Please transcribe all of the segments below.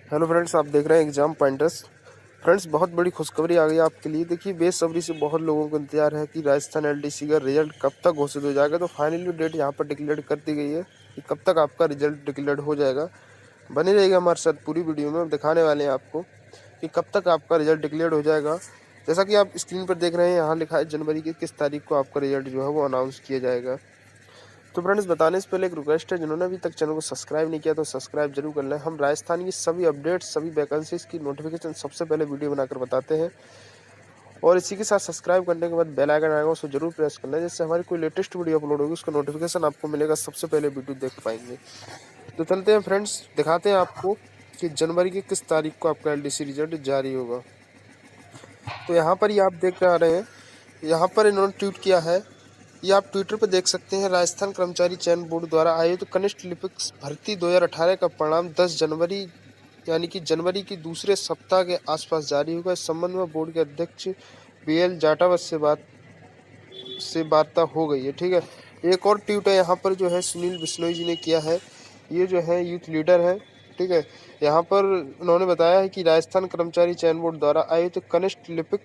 Hello friends, आप देख रहे हैं एग्जाम पॉइंटर्स। फ्रेंड्स, बहुत बड़ी खुशखबरी आ गई आपके लिए। देखिए, बेसब्री से बहुत लोगों को इंतजार है कि राजस्थान एलडीसी का रिजल्ट कब तक घोषित हो जाएगा। तो फाइनली डेट यहाँ पर डिक्लेयर कर दी गई है कि कब तक आपका रिजल्ट डिक्लेयर हो जाएगा। बनी रहेगा हमारे साथ पूरी वीडियो में, हम दिखाने वाले हैं आपको कि कब तक आपका रिजल्ट डिक्लेयर हो जाएगा। जैसा कि आप स्क्रीन पर देख रहे हैं, यहाँ लिखा है जनवरी की किस तारीख को आपका रिजल्ट जो है वो अनाउंस किया जाएगा। तो फ्रेंड्स, बताने से पहले एक रिक्वेस्ट है, जिन्होंने अभी तक चैनल को सब्सक्राइब नहीं किया तो सब्सक्राइब जरूर कर लें। हम राजस्थान की सभी अपडेट्स, सभी वैकेंसीज की नोटिफिकेशन सबसे पहले वीडियो बनाकर बताते हैं। और इसी के साथ सब्सक्राइब करने के बाद बेल आइकन आएगा, उसको जरूर प्रेस करना, जिससे हमारी कोई लेटेस्ट वीडियो अपलोड होगी उसका नोटिफिकेशन आपको मिलेगा, सबसे पहले वीडियो देख पाएंगे। तो चलते हैं फ्रेंड्स, दिखाते हैं आपको कि जनवरी की किस तारीख को आपका एलडीसी रिजल्ट जारी होगा। तो यहाँ पर ही आप देख आ रहे हैं, यहाँ पर इन्होंने ट्वीट किया है। ये आप ट्विटर पर देख सकते हैं। राजस्थान कर्मचारी चयन बोर्ड द्वारा आयोजित कनिष्ठ लिपिक भर्ती 2018 का परिणाम 10 जनवरी यानी कि जनवरी की दूसरे सप्ताह के आसपास जारी होगा। इस संबंध में बोर्ड के अध्यक्ष बीएल जाटावत से वार्ता हो गई है। ठीक है, एक और ट्वीट है यहाँ पर जो है सुनील बिश्नोई जी ने किया है। ये जो है यूथ लीडर है। ठीक है, यहाँ पर उन्होंने बताया है कि राजस्थान कर्मचारी चयन बोर्ड द्वारा आयोजित कनिष्ठ लिपिक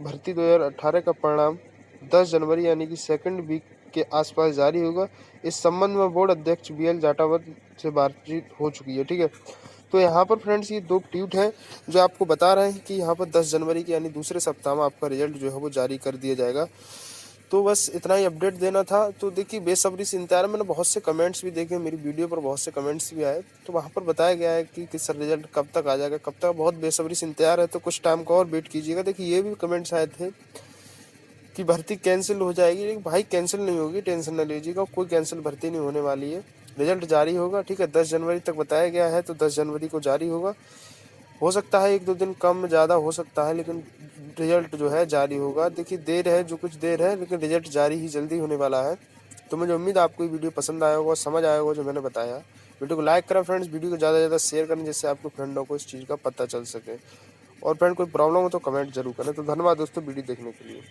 भर्ती 2018 का परिणाम 10 जनवरी यानी कि सेकंड वीक के आसपास जारी होगा। इस संबंध में बोर्ड अध्यक्ष बीएल जाटावत से बातचीत हो चुकी है। ठीक है, तो यहाँ पर फ्रेंड्स ये दो ट्वीट हैं जो आपको बता रहे हैं कि यहाँ पर 10 जनवरी के यानी दूसरे सप्ताह में आपका रिजल्ट जो है वो जारी कर दिया जाएगा। तो बस इतना ही अपडेट देना था। तो देखिए, बेसब्री से इंतजार, मैंने बहुत से कमेंट्स भी देखे, मेरी वीडियो पर बहुत से कमेंट्स भी आए, तो वहाँ पर बताया गया है कि सर रिजल्ट कब तक आ जाएगा, कब तक। बहुत बेसब्री से इंतजार है, तो कुछ टाइम का और वेट कीजिएगा। देखिए, ये भी कमेंट्स आए थे कि भर्ती कैंसिल हो जाएगी, लेकिन भाई कैंसिल नहीं होगी, टेंशन न लीजिएगा, कोई कैंसिल भर्ती नहीं होने वाली है। रिजल्ट जारी होगा। ठीक है, 10 जनवरी तक बताया गया है, तो 10 जनवरी को जारी होगा। हो सकता है एक दो दिन कम ज़्यादा हो सकता है, लेकिन रिजल्ट जो है जारी होगा। देखिए, देर है जो कुछ देर है, लेकिन रिजल्ट जारी ही जल्दी होने वाला है। तो मुझे उम्मीद है आपको ये वीडियो पसंद आया होगा, समझ आया होगा जो मैंने बताया। वीडियो को लाइक करें फ्रेंड्स, वीडियो को ज़्यादा से ज़्यादा शेयर करें, जिससे आपके फ्रेंडों को इस चीज़ का पता चल सके। और फ्रेंड, कोई प्रॉब्लम हो तो कमेंट जरूर करें। तो धन्यवाद दोस्तों वीडियो देखने के लिए।